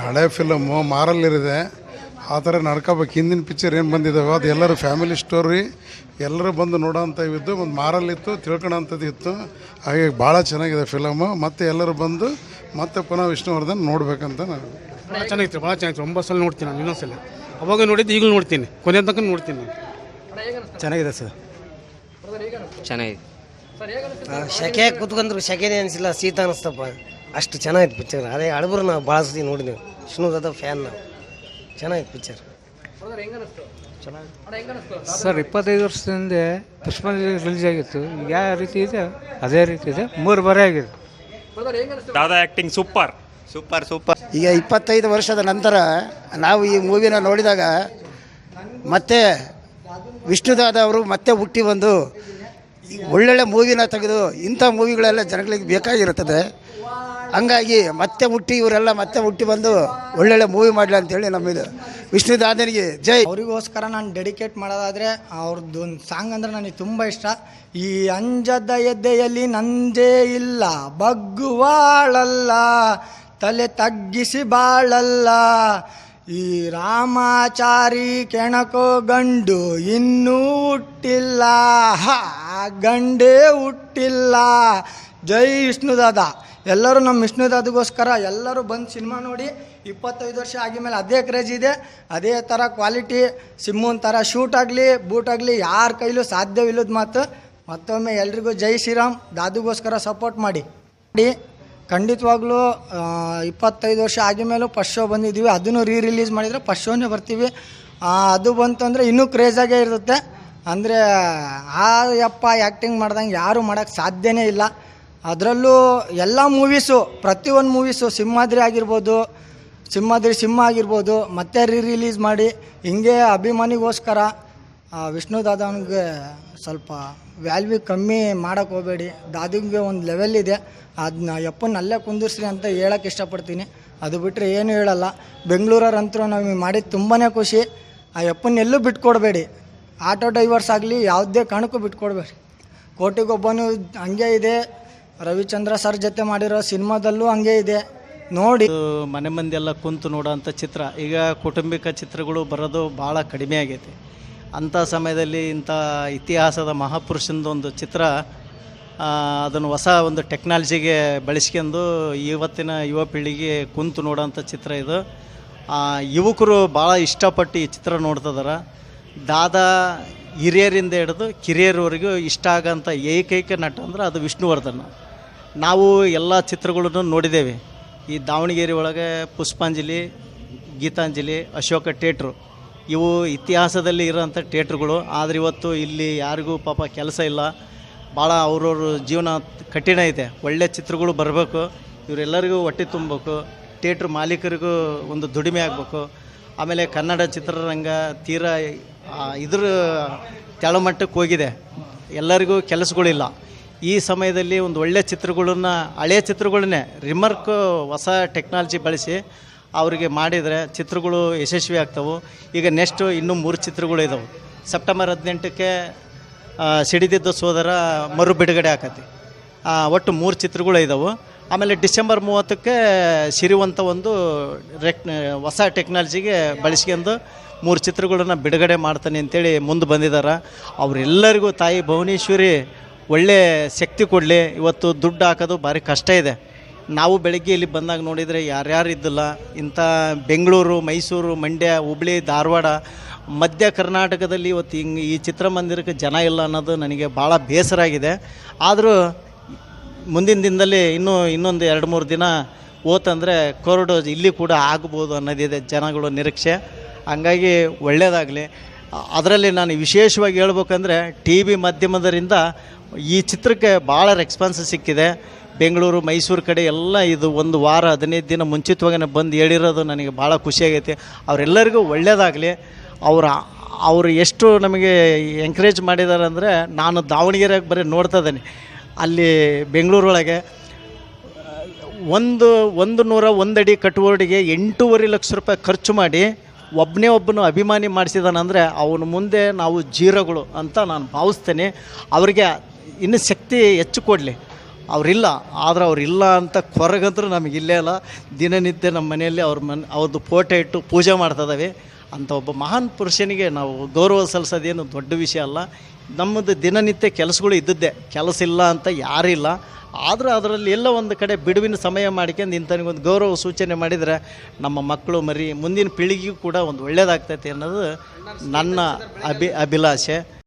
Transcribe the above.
ಹಳೆ ಫಿಲಮು ಮಾರಲ್ಲಿರಿದೆ. ಆ ಥರ ನಡ್ಕೋಬೇಕು. ಹಿಂದಿನ ಪಿಕ್ಚರ್ ಏನು ಬಂದಿದ್ದಾವೆ ಅದು ಎಲ್ಲರೂ ಫ್ಯಾಮಿಲಿ ಸ್ಟೋರಿ, ಎಲ್ಲರೂ ಬಂದು ನೋಡೋಂಥ ಇದ್ದು ಒಂದು ಮಾರಲ್ಲಿತ್ತು, ತಿಳ್ಕೊಳ್ಳೋಂಥದ್ದು ಇತ್ತು. ಹಾಗೆ ಭಾಳ ಚೆನ್ನಾಗಿದೆ ಫಿಲಮು. ಮತ್ತು ಎಲ್ಲರೂ ಬಂದು ಮತ್ತೆ ಪುನಃ ವಿಷ್ಣುವರ್ಧನ್ ನೋಡಬೇಕಂತ ನಾನು. ಭಾಳ ಚೆನ್ನಾಗಿತ್ತು, ಭಾಳ ಚೆನ್ನಾಗಿತ್ತು. 9 ಸಲ ನೋಡ್ತೀನಿ ನಾನು, ಇನ್ನೊಂದ್ಸಲ. ಅವಾಗ ನೋಡಿದ್ದು ಈಗಲೂ ನೋಡ್ತೀನಿ, ಕೊನೆ ತನಕ ನೋಡ್ತೀನಿ ನಾನು. ಚೆನ್ನಾಗಿದೆ ಸರ್, ಚೆನ್ನಾಗಿದೆ. ಶೆಕೆ ಕೂತ್ಕೊಂಡ್ರು ಶೆಕೆನೇ ಅನಿಸಿಲ್ಲ, ಶೀತ ಅನಿಸ್ತಪ್ಪ, ಅಷ್ಟು ಚೆನ್ನಾಗಿತ್ತು ಪಿಕ್ಚರ್. ಅದೇ ಹಳಬರು ನಾವು ಭಾಳ ಸತಿ ನೋಡಿದ್ದೀವಿ, ವಿಷ್ಣುದಾದ ಫ್ಯಾನ್ ನಾವು. ಚೆನ್ನಾಗಿತ್ತು ಪಿಕ್ಚರ್. ಸರ್ 25 ವರ್ಷದಿಂದ ಪುಷ್ಪಾಂಜಲಿ ರಿಲೀಸ್ ಆಗಿತ್ತು. ಈಗ ಯಾವ ರೀತಿ ಇದೆ ಅದೇ ರೀತಿ ಇದೆ, 3 ಬಾರಿ ಆಗಿದೆ. ದಾದಾ ಆ್ಯಕ್ಟಿಂಗ್ ಸೂಪರ್. ಈಗ 25 ವರ್ಷದ ನಂತರ ನಾವು ಈ ಮೂವಿನ ನೋಡಿದಾಗ ಮತ್ತೆ ವಿಷ್ಣುದಾದ ಅವರು ಮತ್ತೆ ಹುಟ್ಟಿ ಬಂದು ಒಳ್ಳೊಳ್ಳೆ ಮೂವಿನ ತೆಗೆದು ಇಂಥ ಮೂವಿಗಳೆಲ್ಲ ಜನಗಳಿಗೆ ಬೇಕಾಗಿರುತ್ತದೆ. ಹಂಗಾಗಿ ಮತ್ತೆ ಹುಟ್ಟಿ ಇವರೆಲ್ಲ ಮತ್ತೆ ಹುಟ್ಟಿ ಬಂದು ಒಳ್ಳೊಳ್ಳೆ ಮೂವಿ ಮಾಡಲಿ ಅಂತೇಳಿ ನಮ್ಮಿದು. ವಿಷ್ಣುದಾದನಿಗೆ ಜೈ. ಅವರಿಗೋಸ್ಕರ ನಾನು ಡೆಡಿಕೇಟ್ ಮಾಡೋದಾದರೆ ಅವ್ರದ್ದು ಒಂದು ಸಾಂಗ್ ಅಂದರೆ ನನಗೆ ತುಂಬ ಇಷ್ಟ. ಈ ಅಂಜದ ಎದ್ದೆಯಲ್ಲಿ ನಂದೇ ಇಲ್ಲ, ಬಗ್ಗುವಾಳಲ್ಲ, ತಲೆ ತಗ್ಗಿಸಿ ಬಾಳಲ್ಲ, ಈ ರಾಮಾಚಾರಿ ಕೆಣಕೋ ಗಂಡು ಇನ್ನೂ ಹುಟ್ಟಿಲ್ಲ, ಗಂಡೇ ಹುಟ್ಟಿಲ್ಲ. ಜೈ ವಿಷ್ಣುದಾದ. ಎಲ್ಲರೂ ನಮ್ಮ ವಿಷ್ಣುದಾದಗೋಸ್ಕರ ಎಲ್ಲರೂ ಬಂದು ಸಿನಿಮಾ ನೋಡಿ. 25 ವರ್ಷ ಆಗಿದ್ಮೇಲೆ ಅದೇ ಕ್ರೇಜ್ ಇದೆ, ಅದೇ ಥರ ಕ್ವಾಲಿಟಿ. ಸಿಮ್ಮೂನ್ ಥರ ಶೂಟ್ ಆಗಲಿ ಬೂಟ್ ಆಗಲಿ ಯಾರ ಕೈಲೂ ಸಾಧ್ಯವಿಲ್ಲದ ಮಾತು. ಮತ್ತೊಮ್ಮೆ ಎಲ್ರಿಗೂ ಜೈ ಶ್ರೀರಾಮ್. ದಾದುಗೋಸ್ಕರ ಸಪೋರ್ಟ್ ಮಾಡಿ. ಖಂಡಿತವಾಗ್ಲೂ 25 ವರ್ಷ ಆಗಿದ್ಮೇಲೂ ಫಸ್ಟ್ ಶೋ ಬಂದಿದ್ದೀವಿ. ಅದನ್ನು ರಿಲೀಸ್ ಮಾಡಿದರೆ ಫಸ್ಟ್ ಶೋನೇ ಬರ್ತೀವಿ. ಅದು ಬಂತು ಅಂದರೆ ಇನ್ನೂ ಕ್ರೇಜಾಗೇ ಇರುತ್ತೆ. ಅಂದರೆ ಆ ಯಪ್ಪ ಆ್ಯಕ್ಟಿಂಗ್ ಮಾಡ್ದಂಗೆ ಯಾರೂ ಮಾಡೋಕ್ಕೆ ಸಾಧ್ಯನೇ ಇಲ್ಲ. ಅದರಲ್ಲೂ ಎಲ್ಲ ಮೂವೀಸು, ಪ್ರತಿಯೊಂದು ಮೂವೀಸು, ಸಿಂಹಾದ್ರಿ ಆಗಿರ್ಬೋದು, ಸಿಂಹ ಆಗಿರ್ಬೋದು, ಮತ್ತೆ ರಿಲೀಸ್ ಮಾಡಿ ಹಿಂಗೆ ಅಭಿಮಾನಿಗೋಸ್ಕರ ವಿಷ್ಣುದಾದನಿಗೆ ಸ್ವಲ್ಪ ವ್ಯಾಲ್ಯೂ ಕಮ್ಮಿ ಮಾಡೋಕ್ಕೆ ಹೋಗಬೇಡಿ. ದಾದಿಗೆ ಒಂದು ಲೆವೆಲ್ ಇದೆ, ಅದನ್ನ ಯಪ್ಪನ ಅಲ್ಲೇ ಕುಂದಿರ್ಸ್ರಿ ಅಂತ ಹೇಳೋಕ್ಕೆ ಇಷ್ಟಪಡ್ತೀನಿ. ಅದು ಬಿಟ್ಟರೆ ಏನು ಹೇಳಲ್ಲ. ಬೆಂಗಳೂರವ್ರಂತರೂ ನಮಗೆ ಮಾಡಿದ್ದು ತುಂಬಾ ಖುಷಿ. ಆ ಯಪ್ಪನ ಎಲ್ಲೂ ಬಿಟ್ಕೊಡ್ಬೇಡಿ. ಆಟೋ ಡ್ರೈವರ್ಸ್ ಆಗಲಿ ಯಾವುದೇ ಕಾರಣಕ್ಕೂ ಬಿಟ್ಕೊಡ್ಬೇಡಿ. ಕೋಟಿಗೊಬ್ಬನು ಹಂಗೆ ಇದೆ, ರವಿಚಂದ್ರ ಸರ್ ಜೊತೆ ಮಾಡಿರೋ ಸಿನಿಮಾದಲ್ಲೂ ಹಂಗೆ ಇದೆ ನೋಡಿ. ಮನೆ ಮಂದಿಯೆಲ್ಲ ಕುಂತು ನೋಡೋಂಥ ಚಿತ್ರ. ಈಗ ಕೌಟುಂಬಿಕ ಚಿತ್ರಗಳು ಬರೋದು ಭಾಳ ಕಡಿಮೆ ಆಗೈತೆ. ಅಂಥ ಸಮಯದಲ್ಲಿ ಇಂಥ ಇತಿಹಾಸದ ಮಹಾಪುರುಷಂದೊಂದು ಚಿತ್ರ, ಅದನ್ನು ಹೊಸ ಒಂದು ಟೆಕ್ನಾಲಜಿಗೆ ಬಳಸ್ಕೊಂಡು ಇವತ್ತಿನ ಯುವ ಪೀಳಿಗೆ ಕುಂತು ನೋಡೋಂಥ ಚಿತ್ರ ಇದು. ಯುವಕರು ಭಾಳ ಇಷ್ಟಪಟ್ಟು ಈ ಚಿತ್ರ ನೋಡ್ತಿದ್ದಾರೆ. ದಾದಾ ಹಿರಿಯರಿಂದ ಹಿಡಿದು ಕಿರಿಯರವರೆಗೂ ಇಷ್ಟ ಆಗೋಂಥ ಏಕೈಕ ನಟ ಅಂದ್ರೆ ಅದು ವಿಷ್ಣುವರ್ಧನ್. ನಾವು ಎಲ್ಲ ಚಿತ್ರಗಳನ್ನು ನೋಡಿದ್ದೇವೆ. ಈ ದಾವಣಗೆರೆ ಒಳಗೆ ಪುಷ್ಪಾಂಜಲಿ, ಗೀತಾಂಜಲಿ, ಅಶೋಕ ಥಿಯೇಟ್ರು, ಇವು ಇತಿಹಾಸದಲ್ಲಿ ಇರೋಂಥ ಥಿಯೇಟ್ರುಗಳು. ಆದರೆ ಇವತ್ತು ಇಲ್ಲಿ ಯಾರಿಗೂ ಪಾಪ ಕೆಲಸ ಇಲ್ಲ, ಭಾಳ ಅವ್ರವ್ರ ಜೀವನ ಕಠಿಣ ಇದೆ. ಒಳ್ಳೆ ಚಿತ್ರಗಳು ಬರಬೇಕು, ಇವರೆಲ್ಲರಿಗೂ ಹೊಟ್ಟೆ ತುಂಬಬೇಕು, ಥಿಯೇಟ್ರ್ ಮಾಲೀಕರಿಗೂ ಒಂದು ದುಡಿಮೆ ಆಗಬೇಕು. ಆಮೇಲೆ ಕನ್ನಡ ಚಿತ್ರರಂಗ ತೀರಾ ಇದ್ರ ತೆಳಮಟ್ಟಕ್ಕೆ ಹೋಗಿದೆ, ಎಲ್ಲರಿಗೂ ಕೆಲಸಗಳಿಲ್ಲ. ಈ ಸಮಯದಲ್ಲಿ ಒಂದು ಒಳ್ಳೆ ಚಿತ್ರಗಳನ್ನ, ಹಳೆಯ ಚಿತ್ರಗಳನ್ನೇ ರಿಮರ್ಕ್ ಹೊಸ ಟೆಕ್ನಾಲಜಿ ಬಳಸಿ ಅವರಿಗೆ ಮಾಡಿದರೆ ಚಿತ್ರಗಳು ಯಶಸ್ವಿ ಆಗ್ತವೆ. ಈಗ ನೆಕ್ಸ್ಟು ಇನ್ನೂ 3 ಚಿತ್ರಗಳು ಇದ್ದಾವೆ. ಸೆಪ್ಟೆಂಬರ್ 18ಕ್ಕೆ ಸಿಡಿದಿದ್ದ ಸೋದರ ಮರು ಬಿಡುಗಡೆ ಆಕತಿ. ಒಟ್ಟು 3 ಚಿತ್ರಗಳು ಇದ್ದಾವೆ. ಆಮೇಲೆ ಡಿಸೆಂಬರ್ 30ಕ್ಕೆ ಸಿರಿವಂತ ಒಂದು ಹೊಸ ಟೆಕ್ನಾಲಜಿಗೆ ಬಳಸ್ಕೊಂಡು 3 ಚಿತ್ರಗಳನ್ನು ಬಿಡುಗಡೆ ಮಾಡ್ತಾನೆ ಅಂತೇಳಿ ಮುಂದೆ ಬಂದಿದ್ದಾರೆ. ಅವರೆಲ್ಲರಿಗೂ ತಾಯಿ ಭುವನೇಶ್ವರಿ ಒಳ್ಳೆ ಶಕ್ತಿ ಕೊಡಲಿ. ಇವತ್ತು ದುಡ್ಡು ಹಾಕೋದು ಭಾರಿ ಕಷ್ಟ ಇದೆ. ನಾವು ಬೆಳಗ್ಗೆ ಇಲ್ಲಿ ಬಂದಾಗ ನೋಡಿದರೆ ಯಾರ್ಯಾರು ಇದ್ದಿಲ್ಲ. ಇಂಥ ಬೆಂಗಳೂರು, ಮೈಸೂರು, ಮಂಡ್ಯ, ಹುಬ್ಳಿ, ಧಾರವಾಡ, ಮಧ್ಯ ಕರ್ನಾಟಕದಲ್ಲಿ ಇವತ್ತು ಈ ಚಿತ್ರಮಂದಿರಕ್ಕೆ ಜನ ಇಲ್ಲ ಅನ್ನೋದು ನನಗೆ ಭಾಳ ಬೇಸರ ಆಗಿದೆ. ಆದರೂ ಮುಂದಿನ ದಿನದಲ್ಲಿ ಇನ್ನೊಂದು 2-3 ದಿನ ಹೋತಂದರೆ ಕೋರ್ಡು ಇಲ್ಲಿ ಕೂಡ ಆಗ್ಬೋದು ಅನ್ನೋದಿದೆ ಜನಗಳು ನಿರೀಕ್ಷೆ. ಹಂಗಾಗಿ ಒಳ್ಳೆಯದಾಗಲಿ. ಅದರಲ್ಲಿ ನಾನು ವಿಶೇಷವಾಗಿ ಹೇಳ್ಬೇಕಂದ್ರೆ TV ಮಾಧ್ಯಮದರಿಂದ ಈ ಚಿತ್ರಕ್ಕೆ ಭಾಳ ರೆಸ್ಪಾನ್ಸ್ ಸಿಕ್ಕಿದೆ. ಬೆಂಗಳೂರು, ಮೈಸೂರು ಕಡೆ ಎಲ್ಲ ಇದು 1 ವಾರ 15 ದಿನ ಮುಂಚಿತವಾಗಿ ಬಂದು ಹೇಳಿರೋದು ನನಗೆ ಭಾಳ ಖುಷಿಯಾಗೈತಿ. ಅವರೆಲ್ಲರಿಗೂ ಒಳ್ಳೆಯದಾಗಲಿ. ಅವರು ಎಷ್ಟು ನಮಗೆ ಎಂಕರೇಜ್ ಮಾಡಿದ್ದಾರೆ ಅಂದರೆ, ನಾನು ದಾವಣಗೆರೆಗೆ ಬರೀ ನೋಡ್ತಾ ಇದ್ದೇನೆ. ಅಲ್ಲಿ ಬೆಂಗಳೂರೊಳಗೆ 101 ಅಡಿ ಕಟ್ಟುವವರಿಗೆ 8.5 ಲಕ್ಷ ರೂಪಾಯಿ ಖರ್ಚು ಮಾಡಿ ಒಬ್ಬನು ಅಭಿಮಾನಿ ಮಾಡಿಸಿದಾನಂದರೆ ಅವನ ಮುಂದೆ ನಾವು ಜೀರೋಗಳು ಅಂತ ನಾನು ಭಾವಿಸ್ತೇನೆ. ಅವರಿಗೆ ಇನ್ನೂ ಶಕ್ತಿ ಹೆಚ್ಚು ಕೊಡಲಿ. ಅವರಿಲ್ಲ. ಆದರೆ ಅವರಿಲ್ಲ ಅಂತ ಕೊರಗಂತೂ ನಮಗೆ ಇಲ್ಲೇ ಇಲ್ಲ. ದಿನನಿತ್ಯ ನಮ್ಮ ಮನೆಯಲ್ಲಿ ಅವ್ರದ್ದು ಫೋಟೋ ಇಟ್ಟು ಪೂಜೆ ಮಾಡ್ತಿದ್ದಾವೆ. ಅಂಥ ಒಬ್ಬ ಮಹಾನ್ ಪುರುಷನಿಗೆ ನಾವು ಗೌರವ ಸಲ್ಲಿಸೋದೇನು ದೊಡ್ಡ ವಿಷಯ ಅಲ್ಲ. ನಮ್ಮದು ದಿನನಿತ್ಯ ಕೆಲಸಗಳು ಇದ್ದದ್ದೇ, ಕೆಲಸ ಇಲ್ಲ ಅಂತ ಯಾರಿಲ್ಲ. ಆದರೆ ಅದರಲ್ಲಿ ಎಲ್ಲ ಒಂದು ಕಡೆ ಬಿಡುವಿನ ಸಮಯ ಮಾಡ್ಕೊಂಡು ಇಂಥನಿಗೊಂದು ಗೌರವ ಸೂಚನೆ ಮಾಡಿದರೆ ನಮ್ಮ ಮಕ್ಕಳು ಮುಂದಿನ ಪೀಳಿಗೆಗೂ ಕೂಡ ಒಂದು ಒಳ್ಳೆಯದಾಗ್ತೈತೆ ಅನ್ನೋದು ನನ್ನ ಅಭಿಲಾಷೆ.